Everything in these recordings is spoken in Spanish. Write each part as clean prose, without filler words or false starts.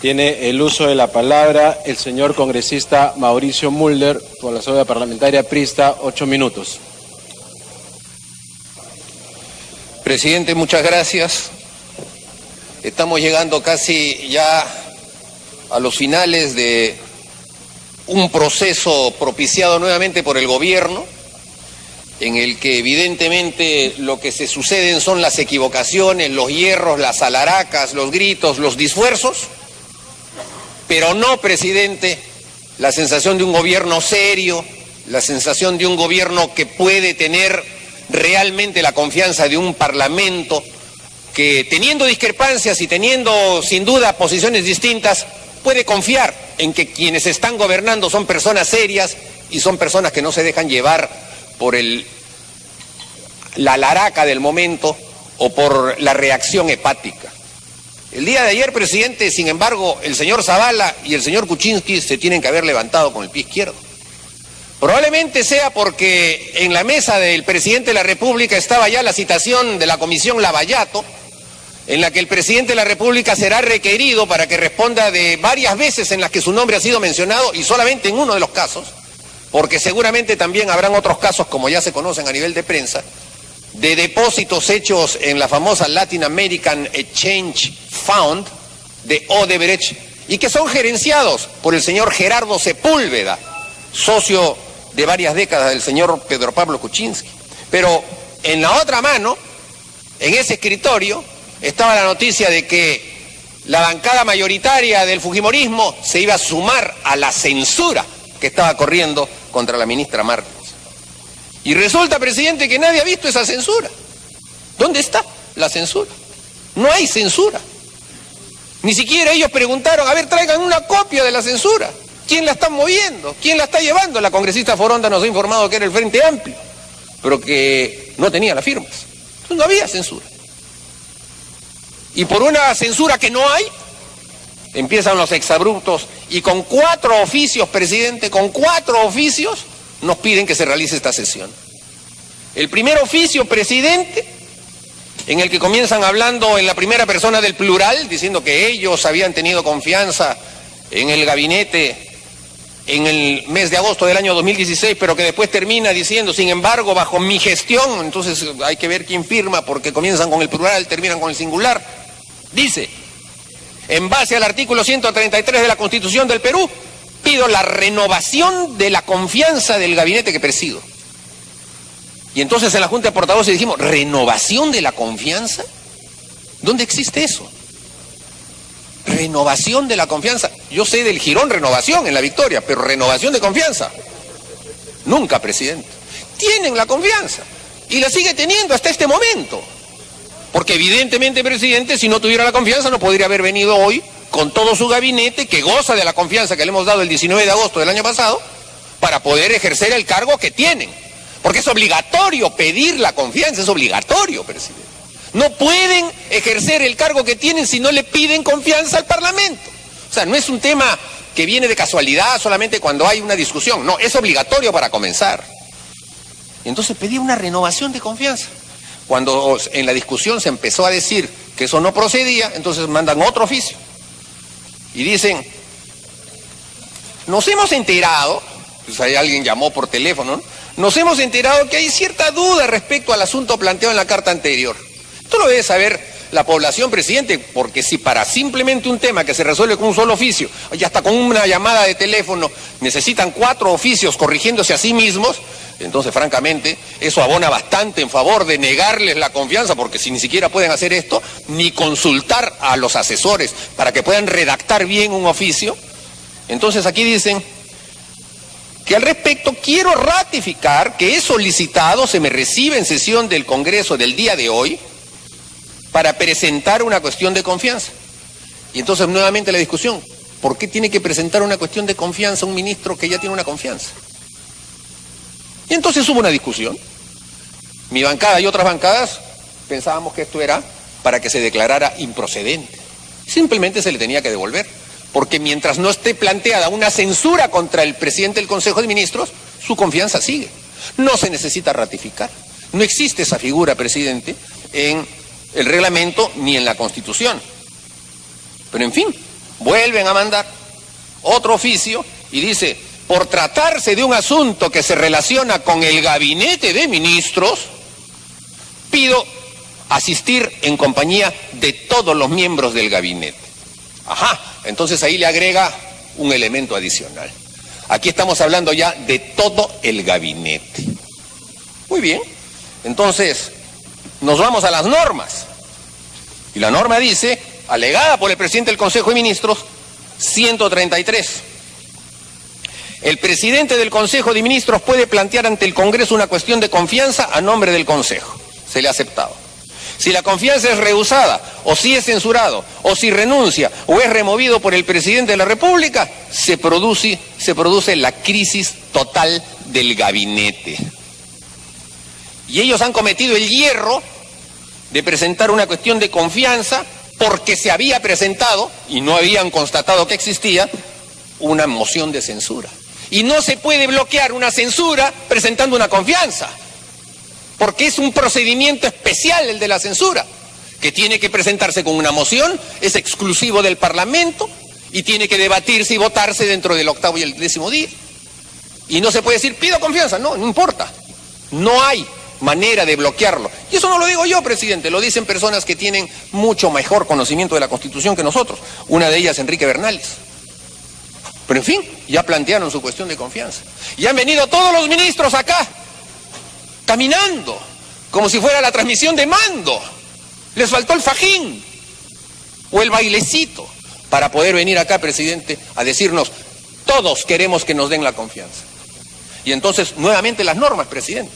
Tiene el uso de la palabra el señor congresista Mauricio Mulder, por la cédula parlamentaria Prista, 8 minutos. Presidente, muchas gracias. Estamos llegando casi ya a los finales de un proceso propiciado nuevamente por el gobierno, en el que evidentemente lo que se suceden son las equivocaciones, los hierros, las alaracas, los gritos, los disfuerzos, pero no, presidente, la sensación de un gobierno serio, la sensación de un gobierno que puede tener realmente la confianza de un parlamento que, teniendo discrepancias y teniendo sin duda posiciones distintas, puede confiar en que quienes están gobernando son personas serias y son personas que no se dejan llevar por la laraca del momento o por la reacción hepática. El día de ayer, presidente, sin embargo, el señor Zavala y el señor Kuczynski se tienen que haber levantado con el pie izquierdo. Probablemente sea porque en la mesa del presidente de la República estaba ya la citación de la Comisión Lavallato, en la que el presidente de la República será requerido para que responda de varias veces en las que su nombre ha sido mencionado y solamente en uno de los casos, porque seguramente también habrán otros casos, como ya se conocen a nivel de prensa, de depósitos hechos en la famosa Latin American Exchange Fund de Odebrecht y que son gerenciados por el señor Gerardo Sepúlveda, socio de varias décadas del señor Pedro Pablo Kuczynski. Pero en la otra mano, en ese escritorio, estaba la noticia de que la bancada mayoritaria del fujimorismo se iba a sumar a la censura que estaba corriendo contra la ministra Martins. Y resulta, presidente, que nadie ha visto esa censura. ¿Dónde está la censura? No hay censura. Ni siquiera ellos preguntaron, a ver, traigan una copia de la censura. ¿Quién la está moviendo? ¿Quién la está llevando? La congresista Foronda nos ha informado que era el Frente Amplio, pero que no tenía las firmas. Entonces no había censura. Y por una censura que no hay, empiezan los exabruptos y con 4 oficios, presidente, con 4 oficios, nos piden que se realice esta sesión. El primer oficio, presidente, en el que comienzan hablando en la primera persona del plural, diciendo que ellos habían tenido confianza en el gabinete en el mes de agosto del año 2016, pero que después termina diciendo, sin embargo, bajo mi gestión, entonces hay que ver quién firma, porque comienzan con el plural, terminan con el singular. Dice, en base al artículo 133 de la Constitución del Perú, pido la renovación de la confianza del gabinete que presido. Y entonces en la Junta de Portavoces dijimos, ¿renovación de la confianza? ¿Dónde existe eso? Renovación de la confianza. Yo sé del jirón renovación en La Victoria, pero renovación de confianza. Nunca, presidente. Tienen la confianza y la sigue teniendo hasta este momento. Porque evidentemente, presidente, si no tuviera la confianza no podría haber venido hoy con todo su gabinete, que goza de la confianza que le hemos dado el 19 de agosto del año pasado, para poder ejercer el cargo que tienen. Porque es obligatorio pedir la confianza, es obligatorio, presidente. No pueden ejercer el cargo que tienen si no le piden confianza al Parlamento. O sea, no es un tema que viene de casualidad solamente cuando hay una discusión. No, es obligatorio para comenzar. Entonces pedí una renovación de confianza. Cuando en la discusión se empezó a decir que eso no procedía, entonces mandan otro oficio. Y dicen, nos hemos enterado, pues ahí alguien llamó por teléfono, ¿no? Nos hemos enterado que hay cierta duda respecto al asunto planteado en la carta anterior. Esto lo debe saber la población, presidente, porque si para simplemente un tema que se resuelve con un solo oficio, y hasta con una llamada de teléfono, necesitan 4 oficios corrigiéndose a sí mismos, entonces francamente eso abona bastante en favor de negarles la confianza, porque si ni siquiera pueden hacer esto, ni consultar a los asesores para que puedan redactar bien un oficio, entonces aquí dicen que al respecto quiero ratificar que he solicitado, se me recibe en sesión del Congreso del día de hoy, para presentar una cuestión de confianza. Y entonces nuevamente la discusión, ¿por qué tiene que presentar una cuestión de confianza un ministro que ya tiene una confianza? Y entonces hubo una discusión. Mi bancada y otras bancadas pensábamos que esto era para que se declarara improcedente. Simplemente se le tenía que devolver, porque mientras no esté planteada una censura contra el presidente del Consejo de Ministros, su confianza sigue. No se necesita ratificar. No existe esa figura, presidente, en el reglamento ni en la Constitución. Pero en fin, vuelven a mandar otro oficio y dice: por tratarse de un asunto que se relaciona con el gabinete de ministros, pido asistir en compañía de todos los miembros del gabinete. Ajá, entonces ahí le agrega un elemento adicional. Aquí estamos hablando ya de todo el gabinete. Muy bien, entonces nos vamos a las normas. Y la norma dice, alegada por el presidente del Consejo de Ministros, 133. El presidente del Consejo de Ministros puede plantear ante el Congreso una cuestión de confianza a nombre del Consejo. Se le ha aceptado. Si la confianza es rehusada, o si es censurado, o si renuncia, o es removido por el presidente de la República, se produce la crisis total del gabinete. Y ellos han cometido el hierro de presentar una cuestión de confianza porque se había presentado, y no habían constatado que existía, una moción de censura. Y no se puede bloquear una censura presentando una confianza, porque es un procedimiento especial el de la censura, que tiene que presentarse con una moción, es exclusivo del Parlamento, y tiene que debatirse y votarse dentro del 8º y el 10º día. Y no se puede decir, pido confianza, no importa. No hay manera de bloquearlo. Y eso no lo digo yo, presidente, lo dicen personas que tienen mucho mejor conocimiento de la Constitución que nosotros. Una de ellas, Enrique Bernales. Pero en fin, ya plantearon su cuestión de confianza. Y han venido todos los ministros acá, caminando, como si fuera la transmisión de mando. Les faltó el fajín o el bailecito para poder venir acá, presidente, a decirnos, todos queremos que nos den la confianza. Y entonces, nuevamente las normas, presidente.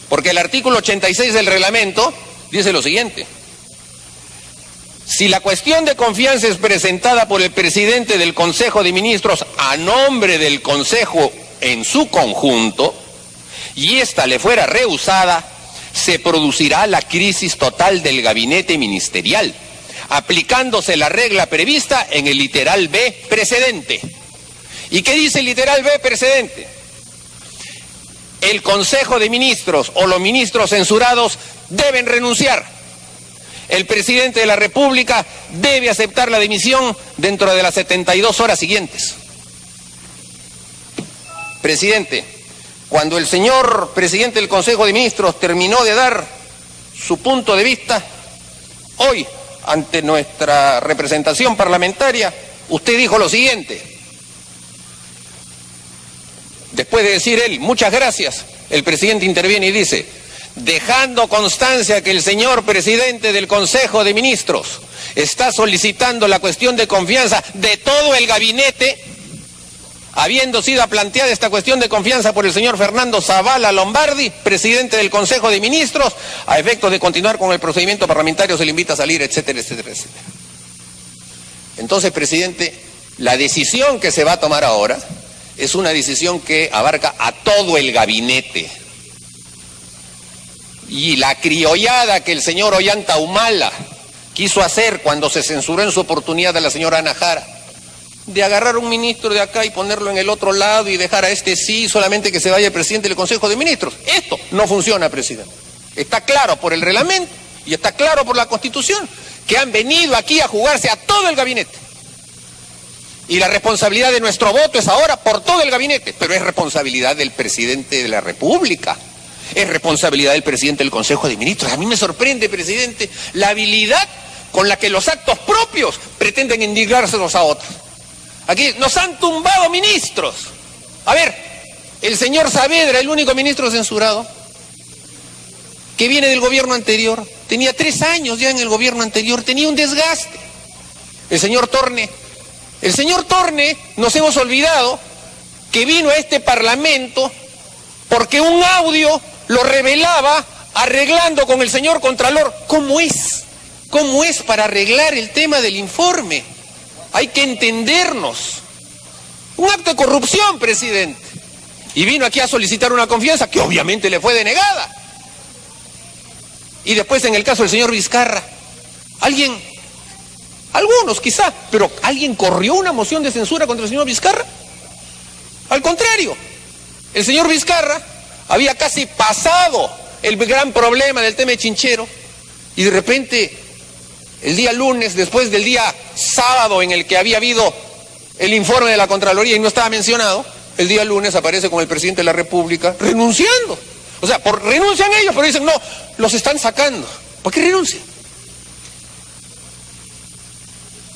Porque el artículo 86 del reglamento dice lo siguiente: si la cuestión de confianza es presentada por el presidente del Consejo de Ministros a nombre del Consejo en su conjunto, y ésta le fuera rehusada, se producirá la crisis total del gabinete ministerial, aplicándose la regla prevista en el literal B precedente. ¿Y qué dice el literal B precedente? El Consejo de Ministros o los ministros censurados deben renunciar. El presidente de la República debe aceptar la dimisión dentro de las 72 horas siguientes. Presidente, cuando el señor presidente del Consejo de Ministros terminó de dar su punto de vista, hoy, ante nuestra representación parlamentaria, usted dijo lo siguiente. Después de decir él, muchas gracias, el presidente interviene y dice: dejando constancia que el señor presidente del Consejo de Ministros está solicitando la cuestión de confianza de todo el gabinete, habiendo sido planteada esta cuestión de confianza por el señor Fernando Zavala Lombardi, presidente del Consejo de Ministros, a efectos de continuar con el procedimiento parlamentario se le invita a salir, etcétera, etcétera, etcétera. Entonces, presidente, la decisión que se va a tomar ahora es una decisión que abarca a todo el gabinete. Y la criollada que el señor Ollanta Humala quiso hacer cuando se censuró en su oportunidad a la señora Ana Jara, de agarrar un ministro de acá y ponerlo en el otro lado y dejar a este sí, solamente que se vaya el presidente del Consejo de Ministros. Esto no funciona, presidente. Está claro por el reglamento y está claro por la Constitución que han venido aquí a jugarse a todo el gabinete. Y la responsabilidad de nuestro voto es ahora por todo el gabinete, pero es responsabilidad del presidente de la República, es responsabilidad del presidente del Consejo de Ministros. A mí me sorprende, presidente, la habilidad con la que los actos propios pretenden indignárselos a otros. Aquí nos han tumbado ministros. A ver, el señor Saavedra, el único ministro censurado, que viene del gobierno anterior, tenía 3 años ya en el gobierno anterior, tenía un desgaste. El señor Torne, nos hemos olvidado que vino a este Parlamento porque un audio lo revelaba arreglando con el señor Contralor. ¿Cómo es para arreglar el tema del informe? Hay que entendernos. Un acto de corrupción, presidente. Y vino aquí a solicitar una confianza que obviamente le fue denegada. Y después, en el caso del señor Vizcarra, algunos quizá, pero ¿alguien corrió una moción de censura contra el señor Vizcarra? Al contrario, el señor Vizcarra había casi pasado el gran problema del tema de Chinchero y de repente El día lunes, después del día sábado en el que había habido el informe de la Contraloría y no estaba mencionado, el día lunes aparece con el presidente de la República renunciando. O sea, renuncian ellos, pero dicen, no, los están sacando. ¿Por qué renuncian?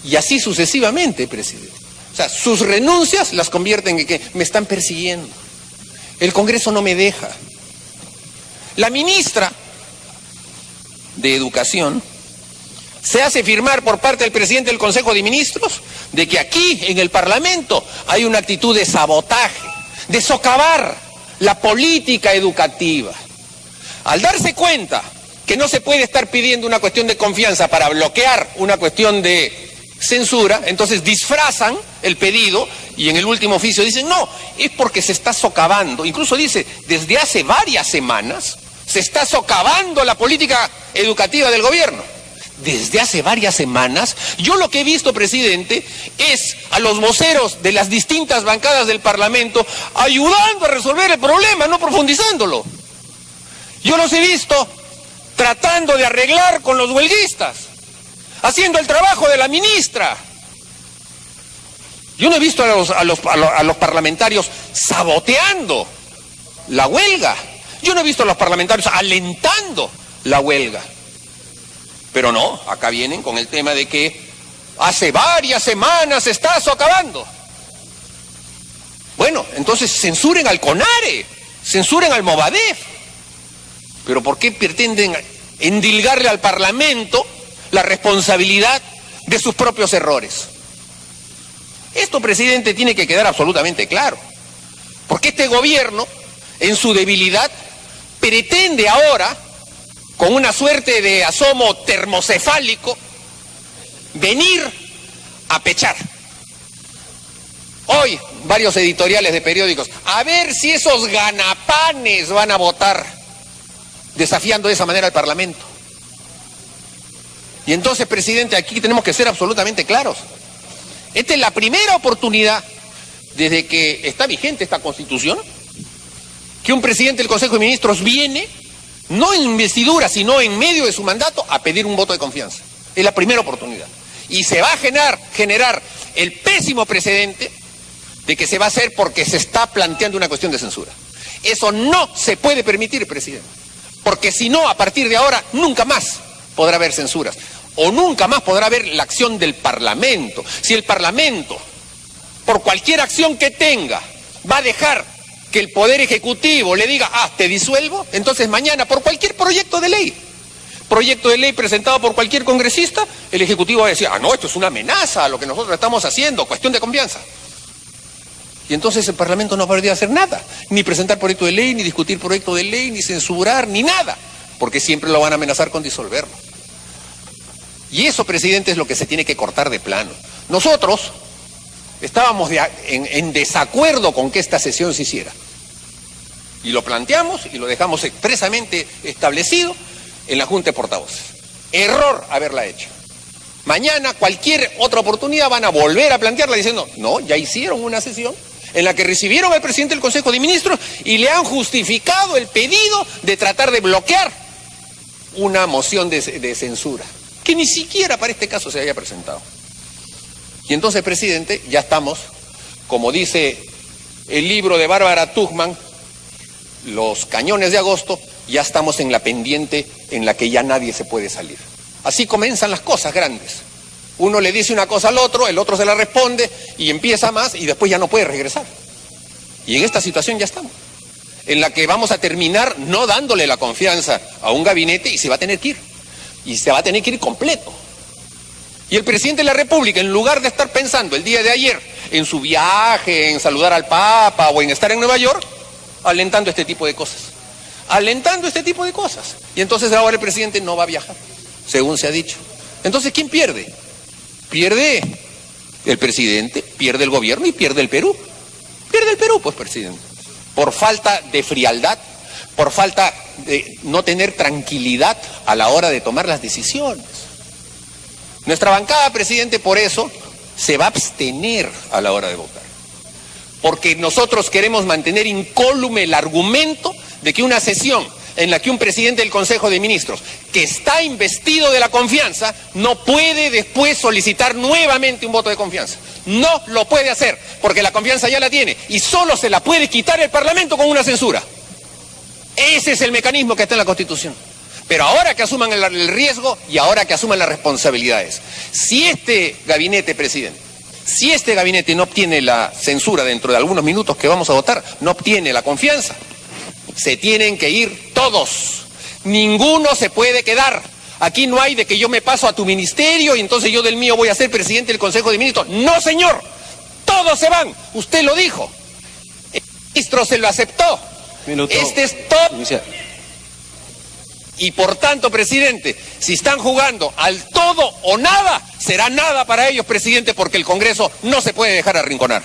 Y así sucesivamente, presidente. O sea, sus renuncias las convierten en que me están persiguiendo. El Congreso no me deja. La ministra de Educación se hace firmar por parte del presidente del Consejo de Ministros de que aquí, en el Parlamento, hay una actitud de sabotaje, de socavar la política educativa. Al darse cuenta que no se puede estar pidiendo una cuestión de confianza para bloquear una cuestión de censura, entonces disfrazan el pedido y en el último oficio dicen, no, es porque se está socavando. Incluso dice, desde hace varias semanas se está socavando la política educativa del gobierno. Desde hace varias semanas, yo lo que he visto, presidente, es a los voceros de las distintas bancadas del Parlamento ayudando a resolver el problema, no profundizándolo. Yo los he visto tratando de arreglar con los huelguistas, haciendo el trabajo de la ministra. Yo no he visto a los parlamentarios saboteando la huelga. Yo no he visto a los parlamentarios alentando la huelga. Pero no, acá vienen con el tema de que hace varias semanas se está socavando. Bueno, entonces censuren al CONARE, censuren al Movadef. Pero ¿por qué pretenden endilgarle al Parlamento la responsabilidad de sus propios errores? Esto, presidente, tiene que quedar absolutamente claro. Porque este gobierno, en su debilidad, pretende ahora, con una suerte de asomo termocefálico, venir a pechar. Hoy, varios editoriales de periódicos, a ver si esos ganapanes van a votar, desafiando de esa manera al Parlamento. Y entonces, presidente, aquí tenemos que ser absolutamente claros. Esta es la primera oportunidad, desde que está vigente esta Constitución, que un presidente del Consejo de Ministros viene, no en investidura, sino en medio de su mandato, a pedir un voto de confianza. Es la primera oportunidad. Y se va a generar el pésimo precedente de que se va a hacer porque se está planteando una cuestión de censura. Eso no se puede permitir, presidente. Porque si no, a partir de ahora, nunca más podrá haber censuras. O nunca más podrá haber la acción del Parlamento. Si el Parlamento, por cualquier acción que tenga, va a dejar que el Poder Ejecutivo le diga, te disuelvo, entonces mañana por cualquier proyecto de ley presentado por cualquier congresista, el Ejecutivo va a decir, no, esto es una amenaza a lo que nosotros estamos haciendo, cuestión de confianza. Y entonces el Parlamento no podría hacer nada, ni presentar proyecto de ley, ni discutir proyecto de ley, ni censurar, ni nada, porque siempre lo van a amenazar con disolverlo. Y eso, presidente, es lo que se tiene que cortar de plano. Nosotros estábamos en desacuerdo con que esta sesión se hiciera. Y lo planteamos y lo dejamos expresamente establecido en la Junta de Portavoces. Error haberla hecho. Mañana, cualquier otra oportunidad, van a volver a plantearla diciendo, no, ya hicieron una sesión en la que recibieron al presidente del Consejo de Ministros y le han justificado el pedido de tratar de bloquear una moción de censura, que ni siquiera para este caso se había presentado. Y entonces, presidente, ya estamos, como dice el libro de Bárbara Tuchman, Los cañones de agosto, ya estamos en la pendiente en la que ya nadie se puede salir. Así comienzan las cosas grandes. Uno le dice una cosa al otro, el otro se la responde y empieza más y después ya no puede regresar. Y en esta situación ya estamos, en la que vamos a terminar no dándole la confianza a un gabinete y se va a tener que ir. Y se va a tener que ir completo. Y el presidente de la República, en lugar de estar pensando el día de ayer en su viaje, en saludar al Papa o en estar en Nueva York, alentando este tipo de cosas. Alentando este tipo de cosas. Y entonces ahora el presidente no va a viajar, según se ha dicho. Entonces, ¿quién pierde? Pierde el presidente, pierde el gobierno y pierde el Perú. Pierde el Perú, pues, presidente. Por falta de frialdad, por falta de no tener tranquilidad a la hora de tomar las decisiones. Nuestra bancada, presidente, por eso se va a abstener a la hora de votar. Porque nosotros queremos mantener incólume el argumento de que una sesión en la que un presidente del Consejo de Ministros, que está investido de la confianza, no puede después solicitar nuevamente un voto de confianza. No lo puede hacer, porque la confianza ya la tiene, y solo se la puede quitar el Parlamento con una censura. Ese es el mecanismo que está en la Constitución. Pero ahora que asuman el riesgo y ahora que asuman las responsabilidades. Si este gabinete, presidente, si este gabinete no obtiene la censura dentro de algunos minutos que vamos a votar, no obtiene la confianza, se tienen que ir todos. Ninguno se puede quedar. Aquí no hay de que yo me paso a tu ministerio y entonces yo del mío voy a ser presidente del Consejo de Ministros. No, señor. Todos se van. Usted lo dijo. El ministro se lo aceptó. Este es todo. Y por tanto, presidente, si están jugando al todo o nada, será nada para ellos, presidente, porque el Congreso no se puede dejar arrinconar.